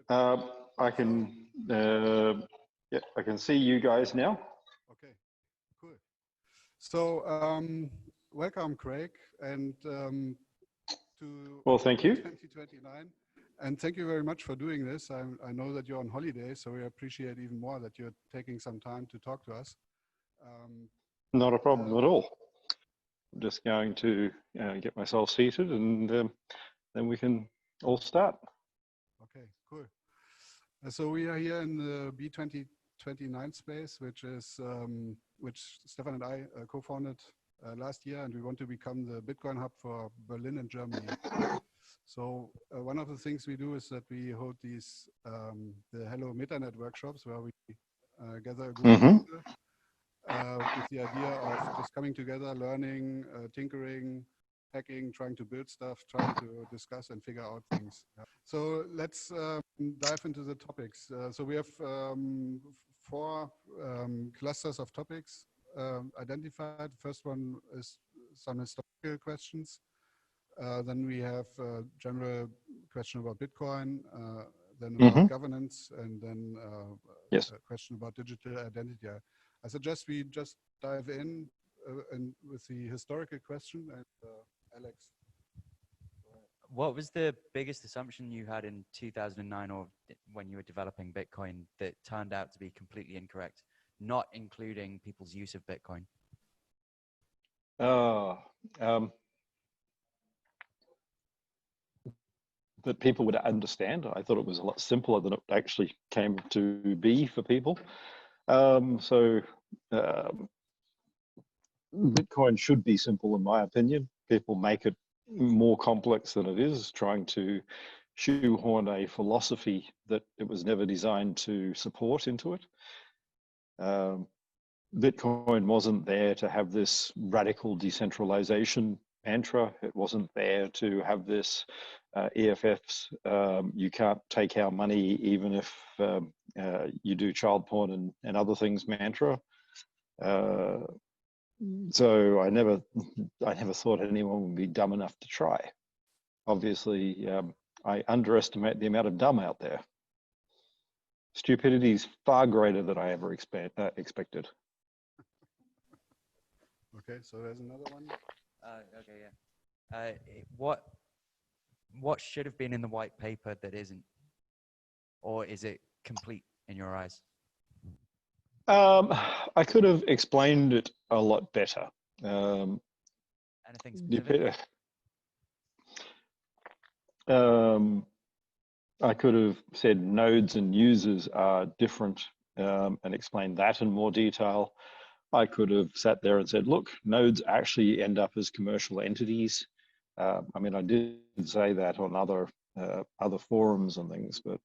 I can, yeah, I can see you guys now. Okay, cool. So, welcome, Craig, and to Well, thank you. 2029. And thank you very much for doing this. I know that you're on holiday, so we appreciate even more that you're taking some time to talk to us. Not a problem at all. I'm just going to get myself seated and then we can all start. Okay, cool. So we are here in the B2029 space, which Stefan and I co-founded last year, and we want to become the Bitcoin hub for Berlin and Germany. So one of the things we do is that we hold these the Hello Metanet workshops where we gather a group of people with the idea of just coming together, learning, tinkering, hacking, trying to build stuff, trying to discuss and figure out things. So let's dive into the topics. So we have four clusters of topics identified. The first one is some historical questions. Then we have a general question about Bitcoin, then about governance, and then yes, a question about digital identity. I suggest we just dive in and with the historical question. And Alex. What was the biggest assumption you had in 2009 or when you were developing Bitcoin that turned out to be completely incorrect, not including people's use of Bitcoin? That people would understand. I thought it was a lot simpler than it actually came to be for people. Bitcoin should be simple, in my opinion. People make it more complex than it is, trying to shoehorn a philosophy that it was never designed to support into it. Bitcoin wasn't there to have this radical decentralization mantra. It wasn't there to have this EFFs, you can't take our money even if you do child porn and other things mantra. So I never thought anyone would be dumb enough to try. Obviously, I underestimate the amount of dumb out there. Stupidity is far greater than I ever expected. Okay, so there's another one. Okay, yeah. What should have been in the white paper that isn't, or is it complete in your eyes? I could have explained it a lot better. Anything specific? I could have said nodes and users are different and explained that in more detail. I could have sat there and said, look, nodes actually end up as commercial entities. I mean, I did say that on other forums and things, but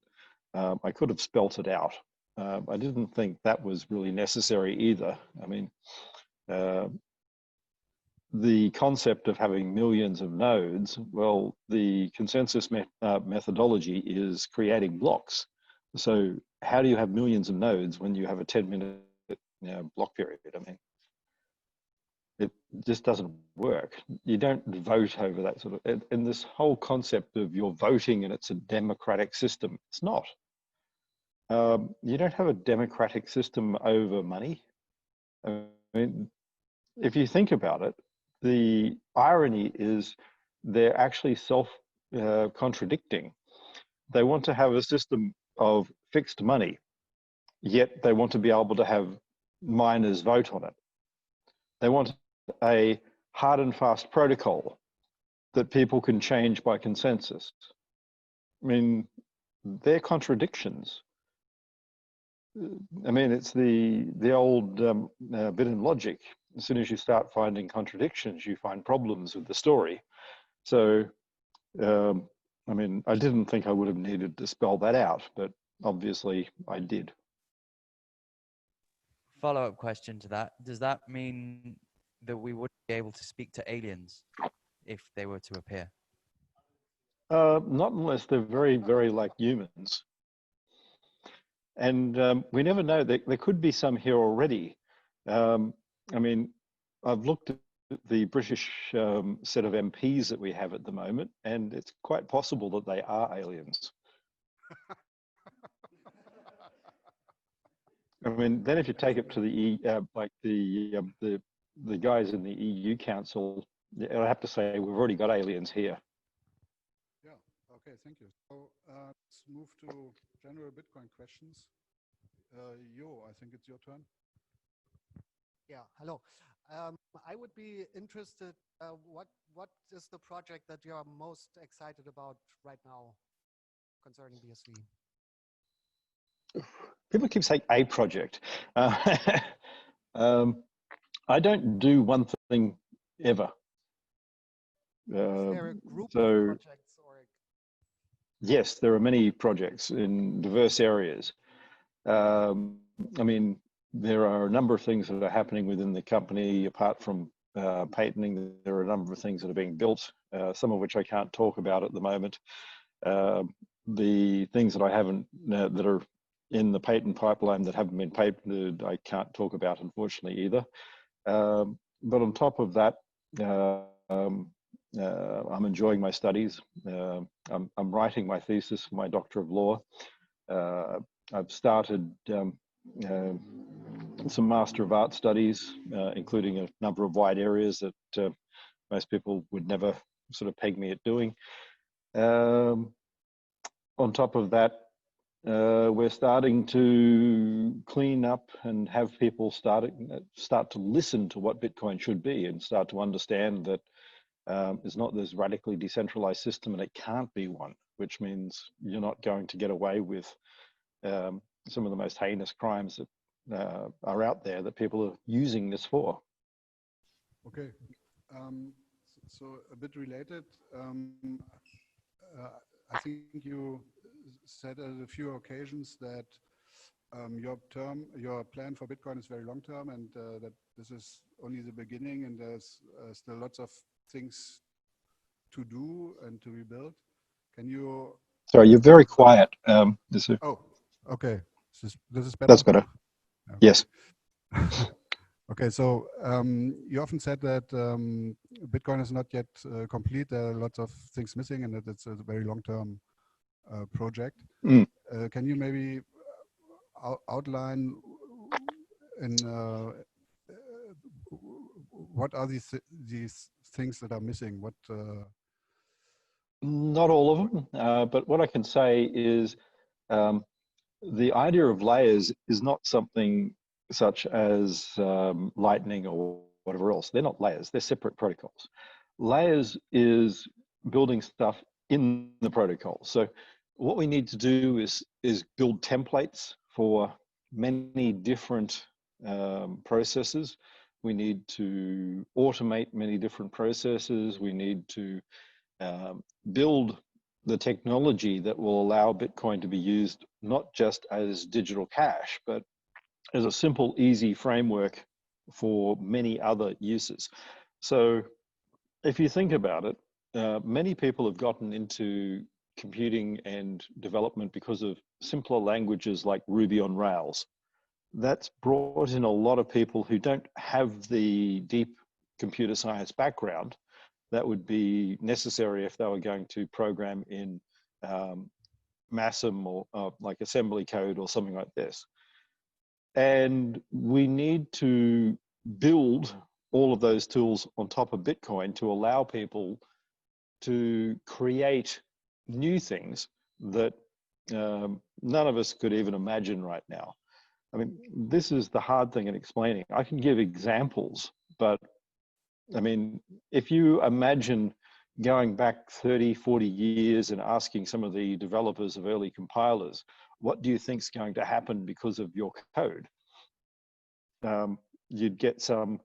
I could have spelt it out. I didn't think that was really necessary either. I mean, the concept of having millions of nodes, well, the consensus methodology is creating blocks. So how do you have millions of nodes when you have a 10-minute block period? I mean, it just doesn't work. You don't vote over that sort of, and this whole concept of you're voting and it's a democratic system, it's not. You don't have a democratic system over money. I mean, if you think about it, the irony is they're actually self-contradicting. They want to have a system of fixed money, yet they want to be able to have miners vote on it. They want a hard and fast protocol that people can change by consensus. I mean, they're contradictions. I mean, it's the old bit in logic. As soon as you start finding contradictions, you find problems with the story. So, I mean, I didn't think I would have needed to spell that out, but obviously I did. Follow-up question to that. Does that mean that we wouldn't be able to speak to aliens if they were to appear? Not unless they're very, very like humans. And we never know. There could be some here already. I mean, I've looked at the British set of MPs that we have at the moment, and it's quite possible that they are aliens. I mean, then if you take it to like the guys in the EU Council, I have to say we've already got aliens here. Yeah. Okay. Thank you. So let's move to general Bitcoin questions. Jo, I think it's your turn. Yeah. Hello. I would be interested. What is the project that you are most excited about right now concerning BSV? People keep saying a project. I don't do one thing ever. Is there a group So of projects or? yes, there are many projects in diverse areas. I mean, there are a number of things that are happening within the company apart from patenting. There are a number of things that are being built, some of which I can't talk about at the moment. The things that I haven't, that are in the patent pipeline that haven't been patented, I can't talk about, unfortunately, either. But on top of that, I'm enjoying my studies. I'm writing my thesis for my Doctor of Law. I've started some Master of Art studies, including a number of wide areas that most people would never sort of peg me at doing. On top of that, we're starting to clean up and have people start to listen to what Bitcoin should be and start to understand that it's not this radically decentralized system and it can't be one, which means you're not going to get away with some of the most heinous crimes that are out there that people are using this for. Okay. So a bit related. I think you said at a few occasions that your plan for Bitcoin is very long term, and that this is only the beginning, and there's still lots of things to do and to rebuild. Can you? Sorry, you're very quiet. Oh, okay. This is better. That's better. Okay. Yes. Okay, so you often said that Bitcoin is not yet complete. There are lots of things missing, and that it's a very long-term project. Mm. Can you maybe outline in what are these things that are missing? What? Not all of them, but what I can say is the idea of layers is not something such as Lightning or whatever else. They're not layers, they're separate protocols. Layers is building stuff in the protocol. So what we need to do is build templates for many different processes. We need to automate many different processes. We need to build the technology that will allow Bitcoin to be used not just as digital cash, but as a simple, easy framework for many other uses. So if you think about it, many people have gotten into computing and development because of simpler languages like Ruby on Rails. That's brought in a lot of people who don't have the deep computer science background that would be necessary if they were going to program in MASM or like assembly code or something like this. And we need to build all of those tools on top of Bitcoin to allow people to create new things that none of us could even imagine right now. I mean, this is the hard thing in explaining. I can give examples, but I mean, if you imagine going back 30, 40 years and asking some of the developers of early compilers, what do you think is going to happen because of your code? You'd get some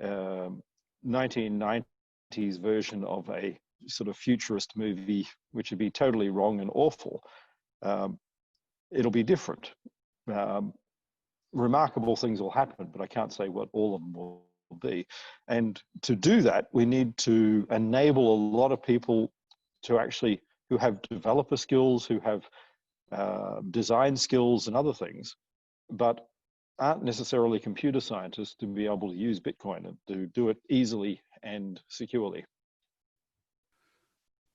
1990s version of a sort of futurist movie, which would be totally wrong and awful. It'll be different. Remarkable things will happen, but I can't say what all of them will be. And to do that, we need to enable a lot of people to actually, who have developer skills, who have design skills and other things, but aren't necessarily computer scientists, to be able to use Bitcoin and to do it easily and securely.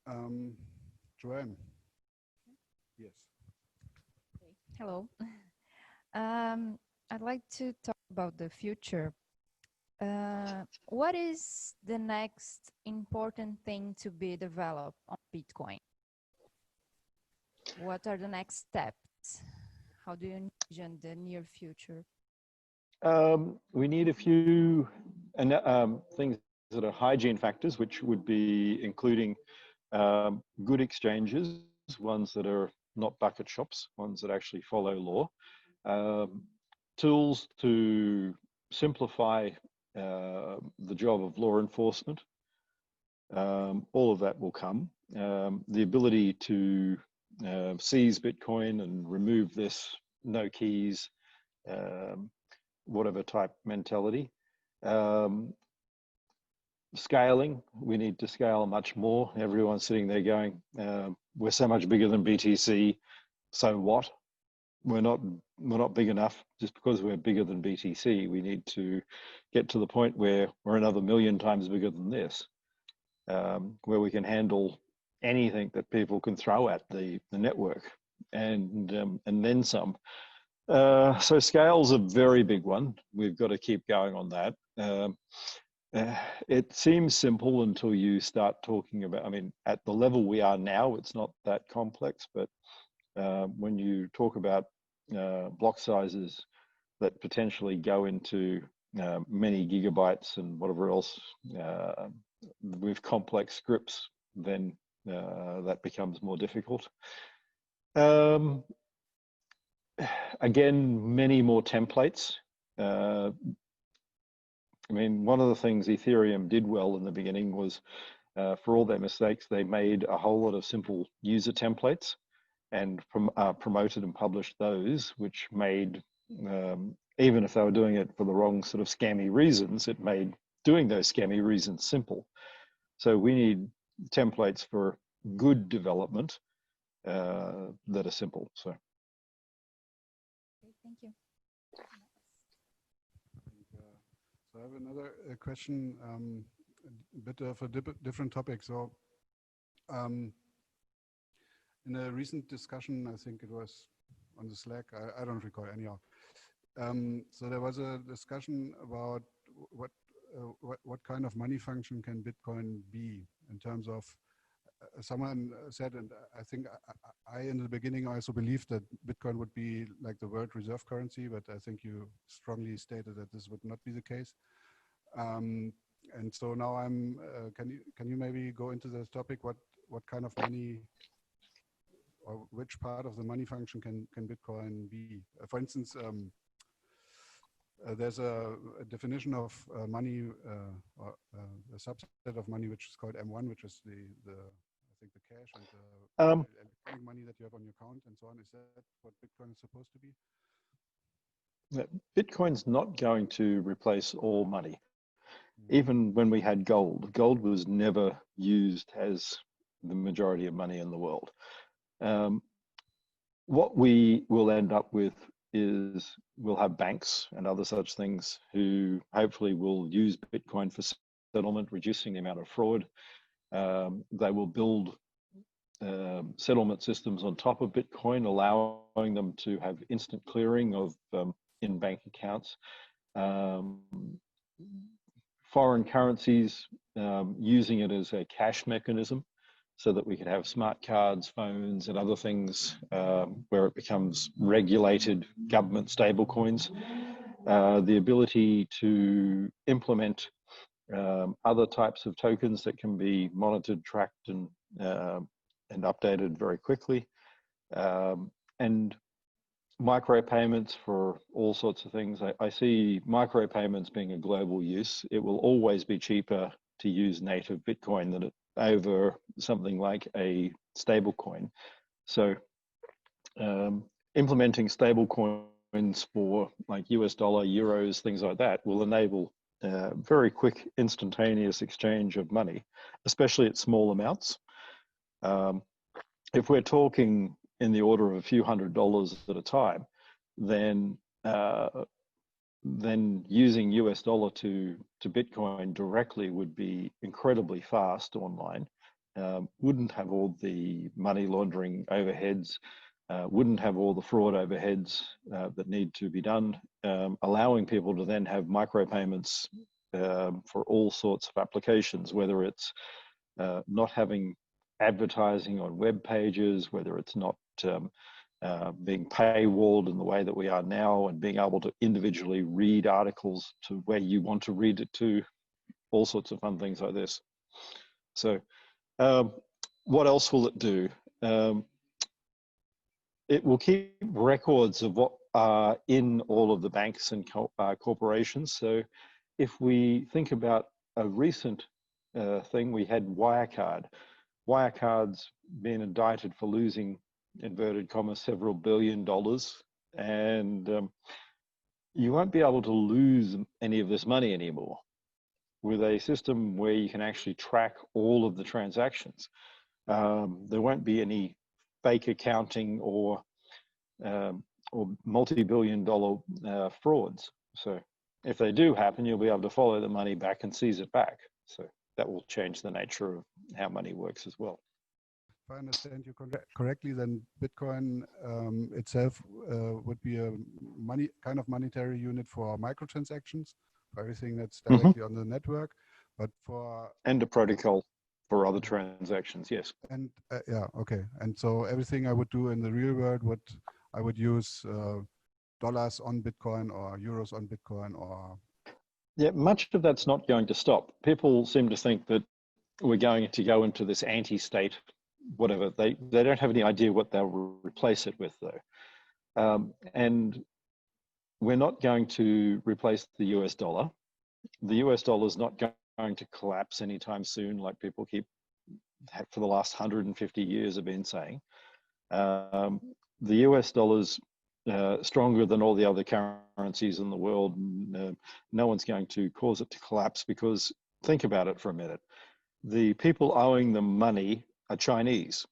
Joanne. Yes. Hello. I'd like to talk about the future. What is the next important thing to be developed on Bitcoin? What are the next steps? How do you envision the near future? We need a few things that are hygiene factors, which would be including good exchanges, ones that are not bucket shops, ones that actually follow law, tools to simplify the job of law enforcement. All of that will come. The ability to seize Bitcoin and remove this no keys, whatever type mentality. Scaling, we need to scale much more. Everyone's sitting there going, we're so much bigger than BTC, so what? We're not big enough. Just because we're bigger than BTC, we need to get to the point where we're another 1,000,000 times bigger than this, where we can handle anything that people can throw at the network, and then some. So scale's a very big one. We've got to keep going on that. It seems simple until you start talking about, I mean, at the level we are now, it's not that complex, but when you talk about block sizes that potentially go into many gigabytes and whatever else with complex scripts, then that becomes more difficult. Again, many more templates. I mean, one of the things Ethereum did well in the beginning was, for all their mistakes, they made a whole lot of simple user templates and promoted and published those, which made, even if they were doing it for the wrong sort of scammy reasons, it made doing those scammy reasons simple. So we need templates for good development that are simple. So. Thank you. So I have another question, a bit of a different topic. So in a recent discussion, I think it was on the Slack, I don't recall anyhow. So there was a discussion about what kind of money function can Bitcoin be in terms of, someone said, and I think I in the beginning also believed that Bitcoin would be like the world reserve currency, but I think you strongly stated that this would not be the case. And so now I'm, can you maybe go into this topic? What kind of money, or which part of the money function can Bitcoin be? For instance, there's a definition of money, or a subset of money, which is called M1, which is the I think the cash and the electronic money that you have on your account and so on. Is that what Bitcoin is supposed to be? Bitcoin's not going to replace all money. Even when we had gold, gold was never used as the majority of money in the world. What we will end up with is we'll have banks and other such things who hopefully will use Bitcoin for settlement, reducing the amount of fraud. They will build settlement systems on top of Bitcoin, allowing them to have instant clearing of in bank accounts. Foreign currencies, using it as a cash mechanism so that we can have smart cards, phones, and other things where it becomes regulated government stable coins. The ability to implement other types of tokens that can be monitored, tracked, and updated very quickly. And micropayments for all sorts of things. I see micropayments being a global use. It will always be cheaper to use native Bitcoin than over something like a stable coin. So implementing stable coins for like US dollar, euros, things like that will enable very quick, instantaneous exchange of money, especially at small amounts. If we're talking in the order of a few $100s at a time, then using US dollar to Bitcoin directly would be incredibly fast online. Wouldn't have all the money laundering overheads. wouldn't have all the fraud overheads that need to be done, allowing people to then have micropayments for all sorts of applications, whether it's not having advertising on web pages, whether it's not being paywalled in the way that we are now, and being able to individually read articles to where you want to read it to, all sorts of fun things like this. So what else will it do? It will keep records of what are in all of the banks and corporations. So if we think about a recent thing, we had Wirecard. Wirecard's been indicted for losing, inverted commas, several $billion, and you won't be able to lose any of this money anymore with a system where you can actually track all of the transactions. There won't be any fake accounting or multi-billion-dollar frauds. So if they do happen, you'll be able to follow the money back and seize it back. So that will change the nature of how money works as well. If I understand you correctly, then Bitcoin itself would be a kind of monetary unit for microtransactions, for everything that's directly on the network, but for... And a protocol for other transactions, yes. And yeah, okay. And so everything I would do in the real world, I would use dollars on Bitcoin or euros on Bitcoin or... Yeah, much of that's not going to stop. People seem to think that we're going to go into this anti-state, whatever. They don't have any idea what they'll replace it with, though. And we're not going to replace the US dollar. The US dollar is not going to collapse anytime soon, like people for the last 150 years have been saying. The US dollar's stronger than all the other currencies in the world. No one's going to cause it to collapse, because think about it for a minute. The people owing them money are Chinese.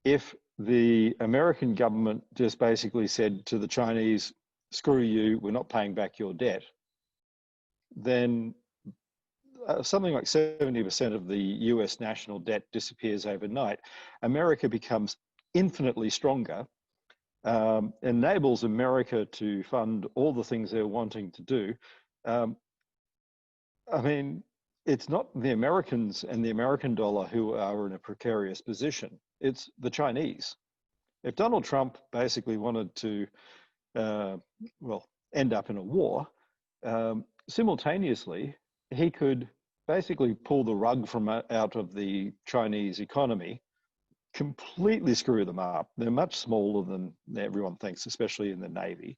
If the American government just basically said to the Chinese, screw you, we're not paying back your debt, then something like 70% of the US national debt disappears overnight. America becomes infinitely stronger, enables America to fund all the things they're wanting to do. I mean, it's not the Americans and the American dollar who are in a precarious position. It's the Chinese. If Donald Trump basically wanted to, end up in a war, simultaneously, he could basically pull the rug from out of the Chinese economy, completely screw them up. They're much smaller than everyone thinks, especially in the Navy.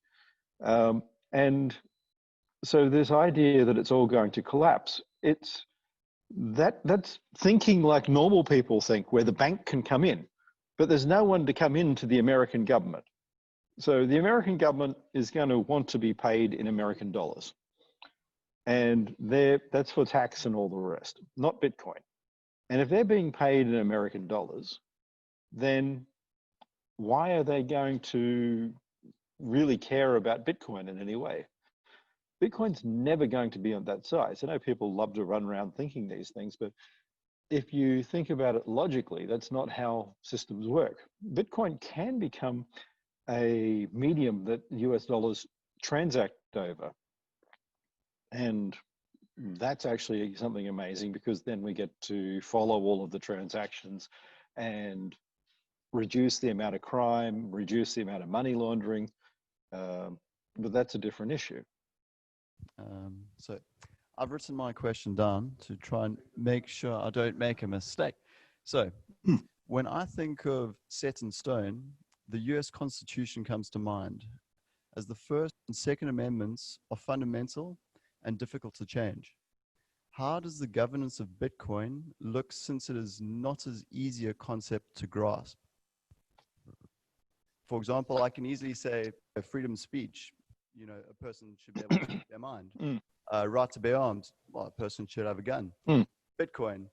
And so this idea that it's all going to collapse, that's thinking like normal people think, where the bank can come in, but there's no one to come into the American government. So the American government is going to want to be paid in American dollars. And that's for tax and all the rest, not Bitcoin. And if they're being paid in American dollars, then why are they going to really care about Bitcoin in any way? Bitcoin's never going to be on that size. I know people love to run around thinking these things, but if you think about it logically, that's not how systems work. Bitcoin can become a medium that US dollars transact over. And that's actually something amazing, because then we get to follow all of the transactions and reduce the amount of crime, reduce the amount of money laundering. But that's a different issue. So I've written my question down to try and make sure I don't make a mistake. So when I think of set in stone, the US Constitution comes to mind, as the First and Second Amendments are fundamental and difficult to change. How does the governance of Bitcoin look, since it is not as easy a concept to grasp? For example, I can easily say freedom of speech, a person should be able to speak their mind. Right to bear arms, well, a person should have a gun. Bitcoin,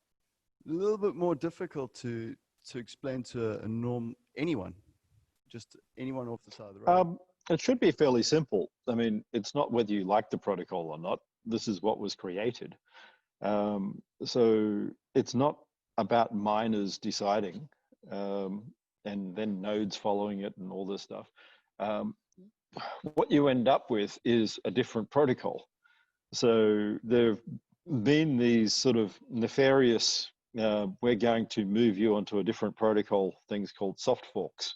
a little bit more difficult to explain to anyone, just anyone off the side of the road. It should be fairly simple. I mean, it's not whether you like the protocol or not. This is what was created. So it's not about miners deciding. and then nodes following it and all this stuff, what you end up with is a different protocol. So there have been these sort of nefarious, we're going to move you onto a different protocol, things called soft forks.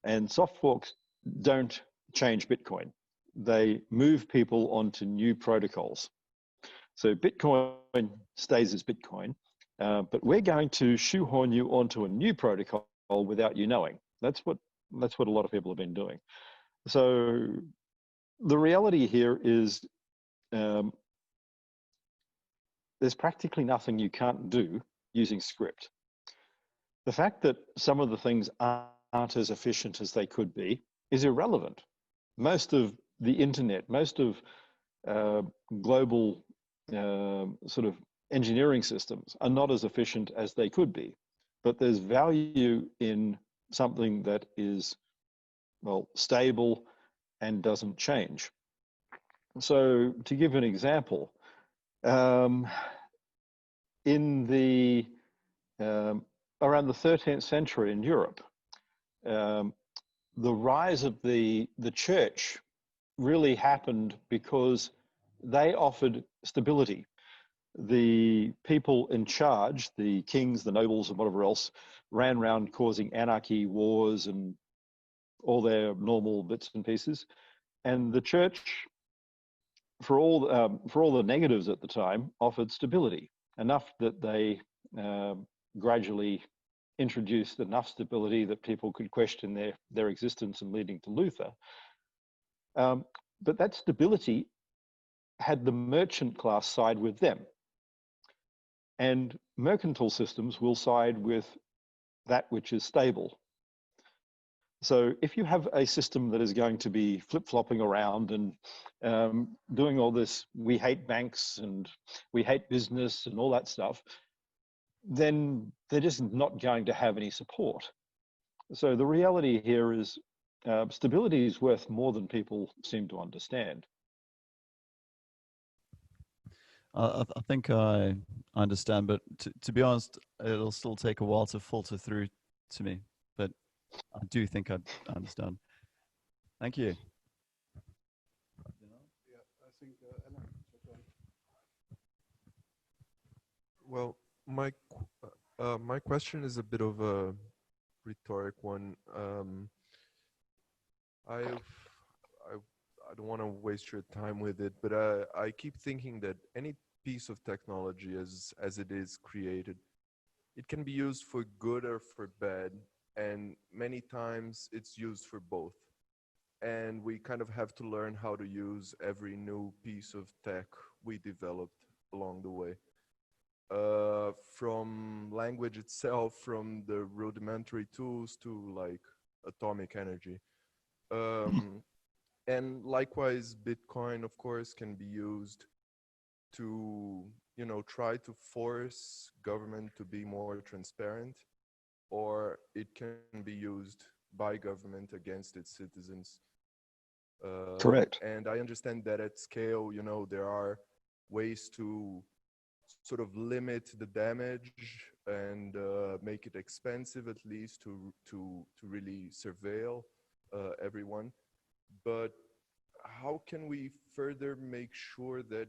And soft forks don't change Bitcoin. They move people onto new protocols. So Bitcoin stays as Bitcoin, but we're going to shoehorn you onto a new protocol without you knowing. That's what a lot of people have been doing. So the reality here is there's practically nothing you can't do using script. The fact that some of the things aren't as efficient as they could be is irrelevant. Most of the internet, most of global sort of engineering systems are not as efficient as they could be. But there's value in something that is, well, stable and doesn't change. So to give an example, in the around the 13th century in Europe, the rise of the church really happened because they offered stability. The people in charge, the kings, the nobles, and whatever else, ran around causing anarchy, wars, and all their normal bits and pieces. And the church, for all the negatives at the time, offered stability, enough that they gradually introduced enough stability that people could question their existence, and leading to Luther. But that stability had the merchant class side with them. And mercantile systems will side with that which is stable. So if you have a system that is going to be flip-flopping around and doing all this, we hate banks and we hate business and all that stuff, then they're just not going to have any support. So the reality here is stability is worth more than people seem to understand. I think I understand, but to be honest, it'll still take a while to filter through to me. But I do think I understand. Thank you. Yeah, I think Ellen, your turn. Well, my question is a bit of a rhetoric one. I don't want to waste your time with it, but I keep thinking that any piece of technology as it is created, it can be used for good or for bad, and many times it's used for both. And we kind of have to learn how to use every new piece of tech we developed along the way. From language itself, from the rudimentary tools to like atomic energy. And likewise, Bitcoin, of course, can be used to, try to force government to be more transparent, or it can be used by government against its citizens. Correct. And I understand that at scale, there are ways to sort of limit the damage and make it expensive, at least to really surveil everyone. But how can we further make sure that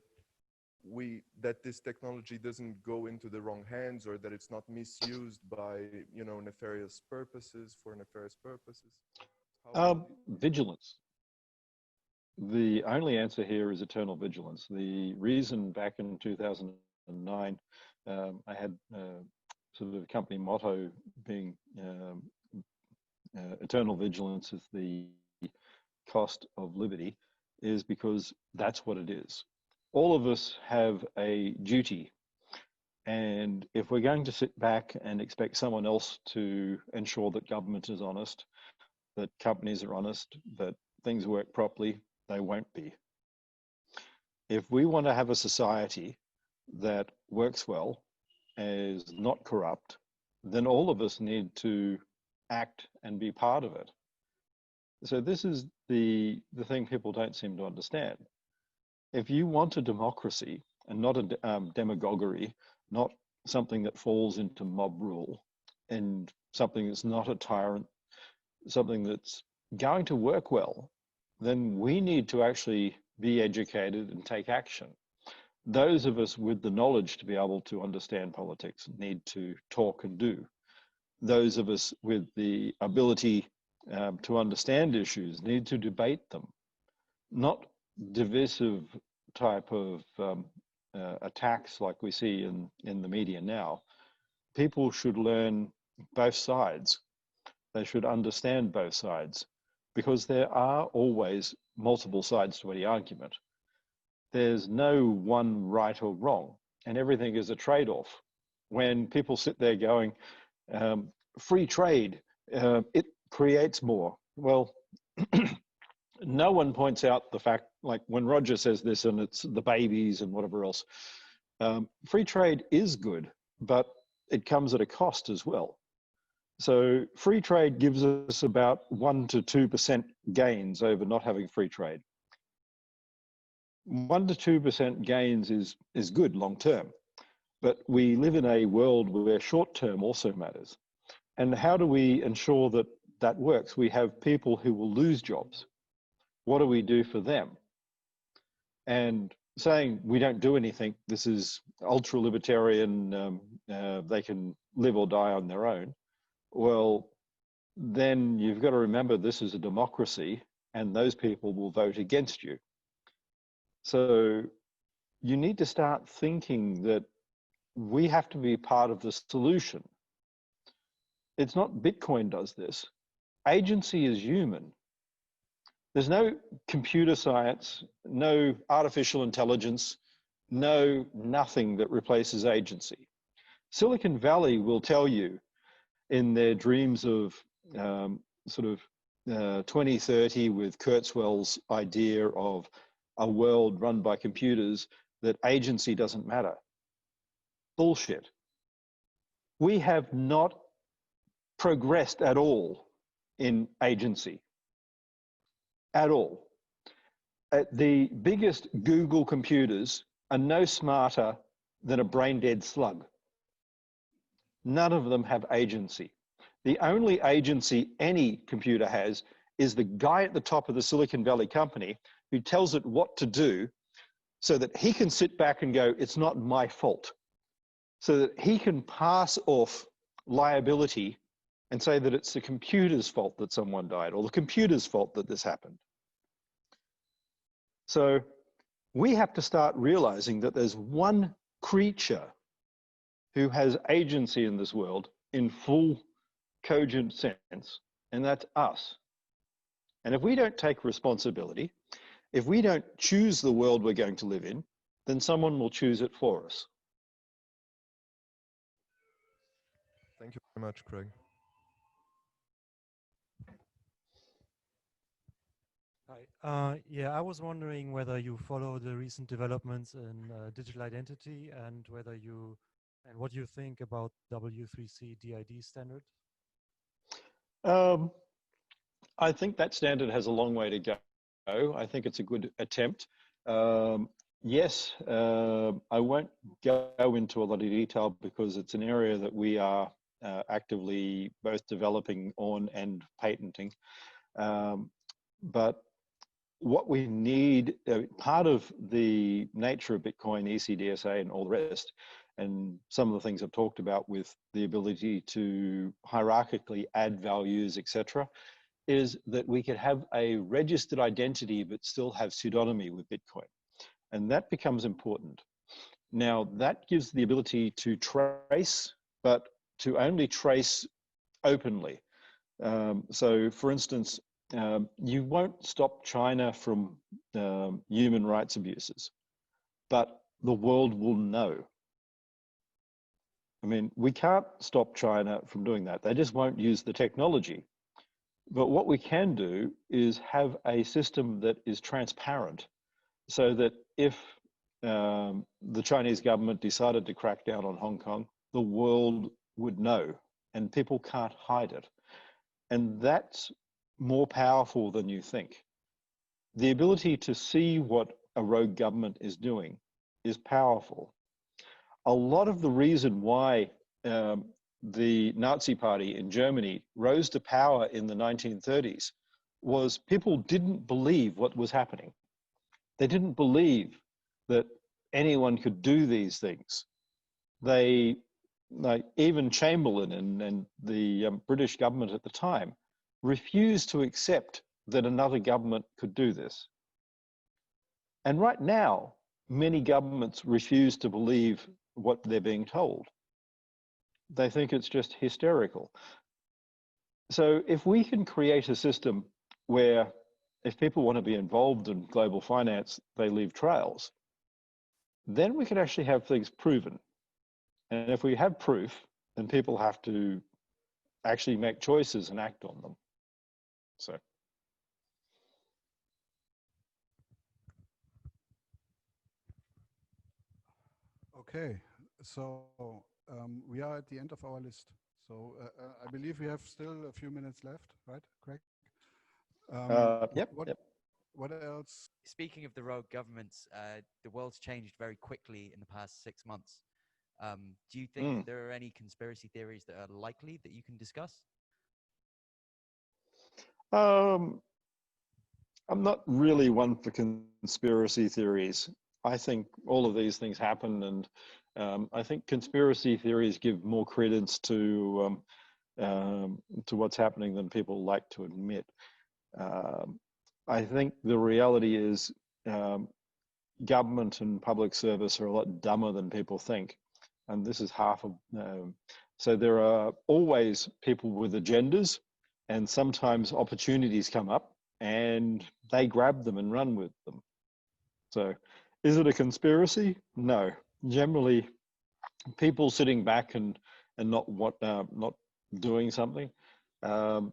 this technology doesn't go into the wrong hands, or that it's not misused by nefarious purposes? Vigilance. The only answer here is eternal vigilance. The reason back in 2009, I had sort of a company motto being eternal vigilance is the cost of liberty, is because that's what it is. All of us have a duty. And if we're going to sit back and expect someone else to ensure that government is honest, that companies are honest, that things work properly, they won't be. If we want to have a society that works well, is not corrupt, then all of us need to act and be part of it. So this is the thing people don't seem to understand. If you want a democracy and not a demagoguery, not something that falls into mob rule, and something that's not a tyrant, something that's going to work well, then we need to actually be educated and take action. Those of us with the knowledge to be able to understand politics need to talk and do. Those of us with the ability to understand issues need to debate them, not divisive type of attacks like we see in the media now. People should learn both sides. They should understand both sides, because there are always multiple sides to any argument. There's no one right or wrong, and everything is a trade-off. When people sit there going, free trade, it creates more. Well, no one points out the fact, like when Roger says this and it's the babies and whatever else, free trade is good, but it comes at a cost as well. So free trade gives us about 1 to 2% gains over not having free trade. 1 to 2% gains is good long term, but we live in a world where short term also matters. And how do we ensure that that works? We have people who will lose jobs. What do we do for them? And saying we don't do anything, this is ultra libertarian, they can live or die on their own. Well, then you've got to remember this is a democracy and those people will vote against you. So you need to start thinking that we have to be part of the solution. It's not Bitcoin does this. Agency is human. There's no computer science, no artificial intelligence, nothing that replaces agency. Silicon Valley will tell you in their dreams of 2030 with Kurzweil's idea of a world run by computers, that agency doesn't matter. Bullshit. We have not progressed at all in agency. At all. The biggest Google computers are no smarter than a brain-dead slug. None of them have agency. The only agency any computer has is the guy at the top of the Silicon Valley company who tells it what to do so that he can sit back and go, it's not my fault. So that he can pass off liability and say that it's the computer's fault that someone died or the computer's fault that this happened. So we have to start realizing that there's one creature who has agency in this world in full cogent sense, and that's us. And if we don't take responsibility, if we don't choose the world we're going to live in, then someone will choose it for us. Thank you very much, Craig. Hi. Yeah, I was wondering whether you follow the recent developments in digital identity and what you think about W3C DID standard. I think that standard has a long way to go. I think it's a good attempt. Yes, I won't go into a lot of detail because it's an area that we are actively both developing on and patenting. But what we need, part of the nature of Bitcoin, ECDSA and all the rest, and some of the things I've talked about with the ability to hierarchically add values, etc., is that we could have a registered identity but still have pseudonymy with Bitcoin. And that becomes important. Now, that gives the ability to trace, but to only trace openly. So, for instance, you won't stop China from human rights abuses, but the world will know. I mean, we can't stop China from doing that. They just won't use the technology. But what we can do is have a system that is transparent so that if the Chinese government decided to crack down on Hong Kong, the world would know and people can't hide it. And that's more powerful than you think. The ability to see what a rogue government is doing is powerful. A lot of the reason why the Nazi Party in Germany rose to power in the 1930s was people didn't believe what was happening. They didn't believe that anyone could do these things. They, like even Chamberlain and the British government at the time, refused to accept that another government could do this. And right now, many governments refuse to believe what they're being told. They think it's just hysterical. So if we can create a system where if people want to be involved in global finance, they leave trails, then we can actually have things proven. And if we have proof, then people have to actually make choices and act on them. So. Okay, so we are at the end of our list. So I believe we have still a few minutes left, right, Craig? Yep. What else? Speaking of the rogue governments, the world's changed very quickly in the past 6 months. Do you think there are any conspiracy theories that are likely that you can discuss? I'm not really one for conspiracy theories. I think all of these things happen, and I think conspiracy theories give more credence to what's happening than people like to admit. I think the reality is government and public service are a lot dumber than people think, and this is half of. So there are always people with agendas, and sometimes opportunities come up, and they grab them and run with them. So, is it a conspiracy? No. Generally, people sitting back and not doing something.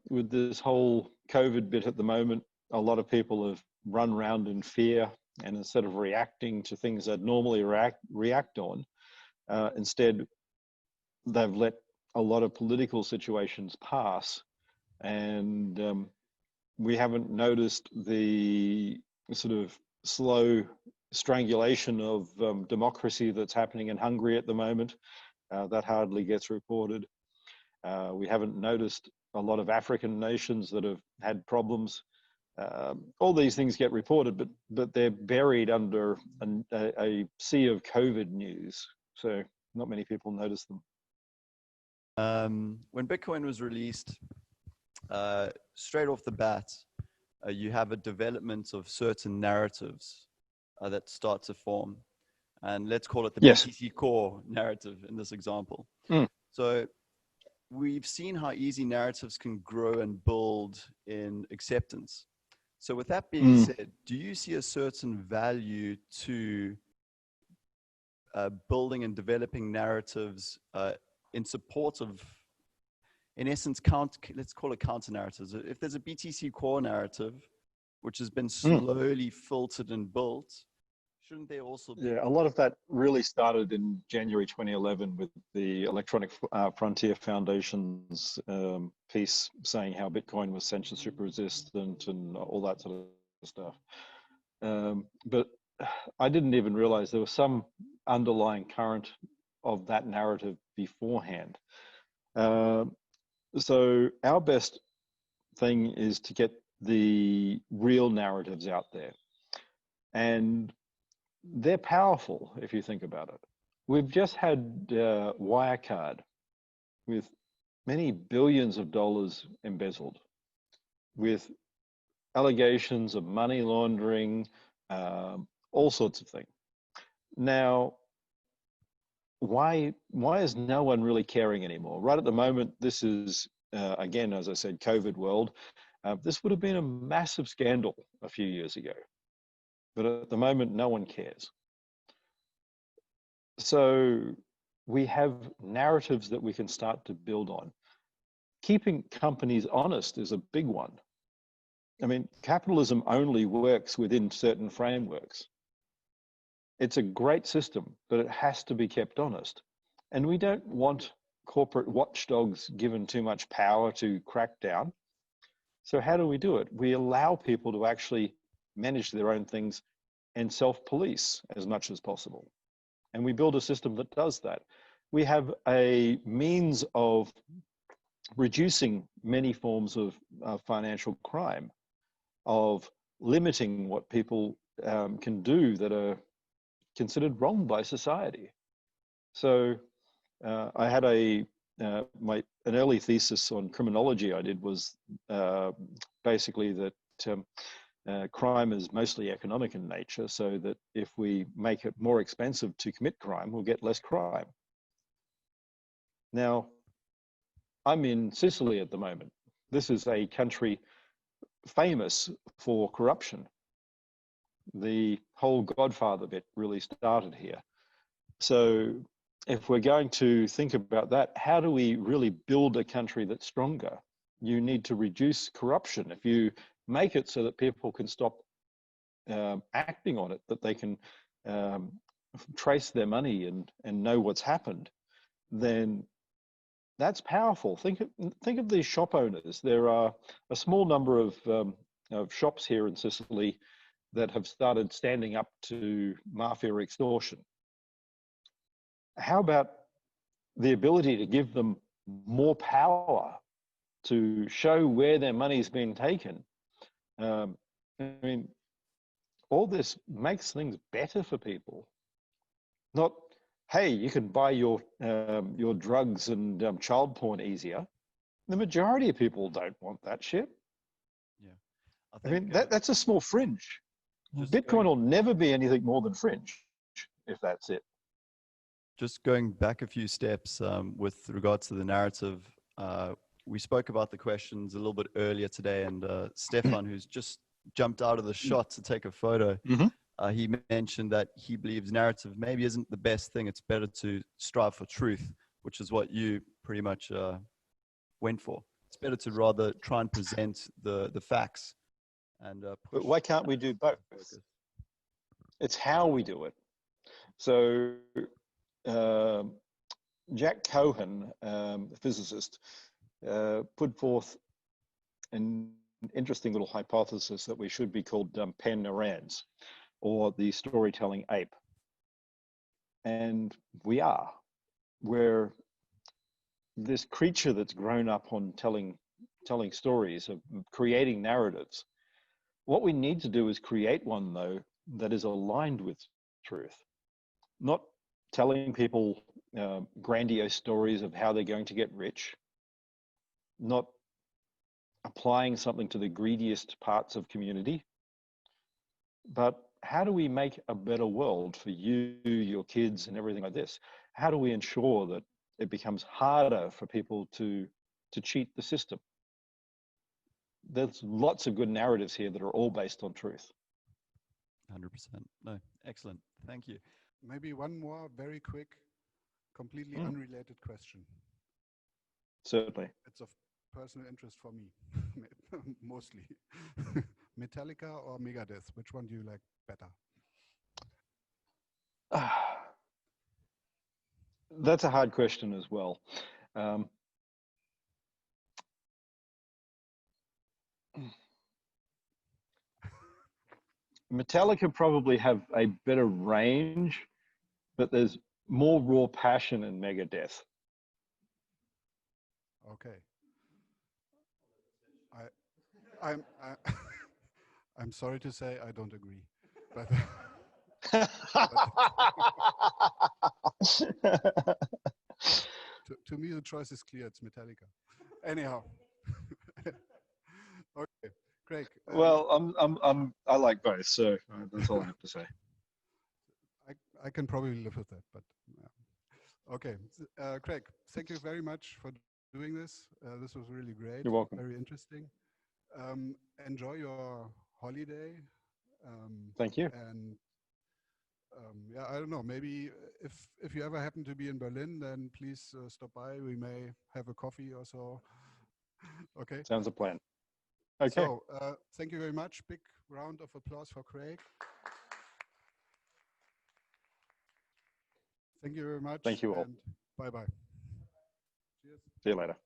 With this whole COVID bit at the moment, a lot of people have run around in fear, and instead of reacting to things they'd normally react on, instead they've let a lot of political situations pass, and we haven't noticed the sort of slow strangulation of democracy that's happening in Hungary at the moment. That hardly gets reported. We haven't noticed a lot of African nations that have had problems. All these things get reported, but they're buried under a sea of COVID news. So not many people notice them. When Bitcoin was released, straight off the bat, you have a development of certain narratives that start to form. And let's call it the BTC core narrative in this example. So we've seen how easy narratives can grow and build in acceptance. So with that being said, do you see a certain value to building and developing narratives in support of, in essence, let's call it counter narratives? If there's a BTC core narrative, which has been slowly filtered and built, shouldn't there also be? Yeah, a lot of that really started in January 2011 with the Electronic Frontier Foundation's piece saying how Bitcoin was censorship resistant and all that sort of stuff. But I didn't even realize there was some underlying current of that narrative beforehand. So our best thing is to get the real narratives out there. And they're powerful if you think about it. We've just had Wirecard with many billions of dollars embezzled, with allegations of money laundering, all sorts of things. Now, why is no one really caring anymore? Right at the moment, this is, again, as I said, COVID world. This would have been a massive scandal a few years ago. But at the moment, no one cares. So we have narratives that we can start to build on. Keeping companies honest is a big one. I mean, capitalism only works within certain frameworks. It's a great system, but it has to be kept honest. And we don't want corporate watchdogs given too much power to crack down. So how do we do it? We allow people to actually manage their own things and self-police as much as possible. And we build a system that does that. we have a means of reducing many forms of financial crime, of limiting what people can do that are considered wrong by society. So I had an early thesis on criminology I did was basically that crime is mostly economic in nature, so that if we make it more expensive to commit crime, we'll get less crime. Now, I'm in Sicily at the moment. This is a country famous for corruption. The whole Godfather bit really started here. So if we're going to think about that, how do we really build a country that's stronger? You need to reduce corruption. If you make it so that people can stop acting on it, that they can trace their money and know what's happened, then that's powerful. Think of these shop owners. There are a small number of shops here in Sicily that have started standing up to mafia extortion. How about the ability to give them more power to show where their money's been taken? I mean, all this makes things better for people. Not, hey, you can buy your drugs and child porn easier. The majority of people don't want that shit. Yeah, I mean, that's a small fringe. Bitcoin going, will never be anything more than fringe, if that's it. just going back a few steps with regards to the narrative, we spoke about the questions a little bit earlier today, and Stefan, who's just jumped out of the shot to take a photo, he mentioned that he believes narrative maybe isn't the best thing. It's better to strive for truth, which is what you pretty much went for. It's better to rather try and present the facts. And but why can't we do both? It's how we do it. So Jack Cohen, a physicist, put forth an interesting little hypothesis that we should be called pan-neurans, or the storytelling ape. And we are. We're this creature that's grown up on telling stories, of creating narratives. What we need to do is create one, though, that is aligned with truth. Not telling people grandiose stories of how they're going to get rich. Not applying something to the greediest parts of community. But how do we make a better world for you, your kids, and everything like this? How do we ensure that it becomes harder for people to cheat the system? There's lots of good narratives here that are all based on truth. 100%. No, excellent. Thank you. Maybe one more very quick, completely unrelated question. Certainly. It's of personal interest for me, mostly. Metallica or Megadeth? Which one do you like better? That's a hard question as well. Metallica probably have a better range, but there's more raw passion in Megadeth. Okay. I'm sorry to say I don't agree, but to me the choice is clear. It's Metallica. Anyhow. Okay, Craig. Well, I like both, so that's all I have to say. I can probably live with that, but yeah. Okay, Craig, thank you very much for doing this. This was really great. You're welcome. Very interesting. Enjoy your holiday. Thank you. And yeah, I don't know. Maybe if you ever happen to be in Berlin, then please stop by. We may have a coffee or so. Okay. Sounds a plan. Okay. So thank you very much. Big round of applause for Craig. Thank you very much. Thank you all. And bye-bye. Cheers. See you later.